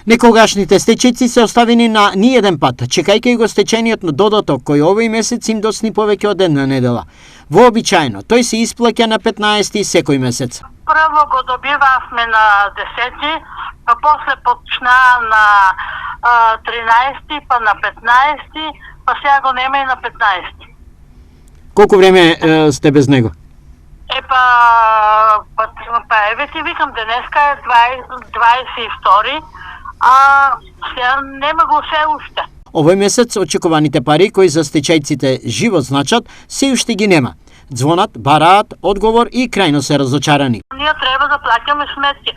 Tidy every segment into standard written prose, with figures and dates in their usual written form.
Некогашните стечајци се оставени на ниеден пат, чекајќи го стечениот додаток кој овој месец им досни повеќе од една недела. Вообичаено, тој се исплаќа на 15 секој месец. Прво го добивавме на 10, па после почна на 13, па на 15, па сега го нема и на 15. Колку време сте без него? Еве ти викам, денеска е 22, а сега нема го се уште. Овој месец очекуваните пари кои за стечајците живот значат, се уште ги нема. Звонат, бараат одговор и крајно се разочарани. Ние треба да плаќаме сметки.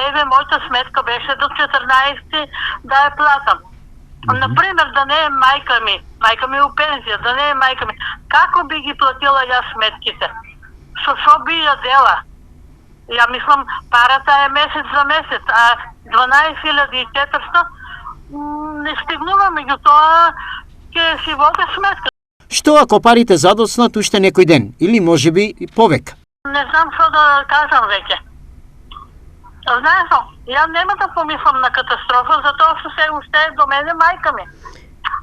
Еве, мојата сметка беше до 14 да ја платам. Например, да не е мајка ми у пензија, да не е мајка ми. Како би ги платила јас сметките? Шо би ја дела? Ја мислам, парата е месец за месец, а 12.400 не стигнува, меѓутоа ќе си воде сметка. Што ако парите задоснат уште некој ден, или можеби и повек? Не знам што да кажам веќе. Знаеш, ја нема да помислам на катастрофа, затоа што се уште е до мене мајка ми.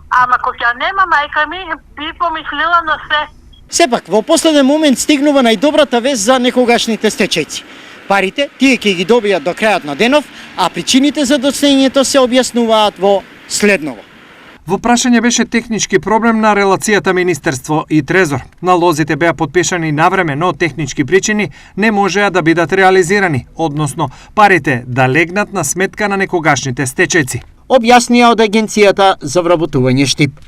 Ама кога ја нема мајка ми, би помислила на се. Сепак, во последен момент стигнува најдобрата вест за некогашните стечајци. Парите, тие ќе ги добијат до крајот на денов, а причините за доснењето се објаснуваат во следново. Во прашање беше технички проблем на релацијата Министерство и Трезор. Налозите беа подпишани навреме, но технички причини не можеа да бидат реализирани, односно парите да легнат на сметка на некогашните стечајци. Објаснија од Агенцијата за вработување Штип.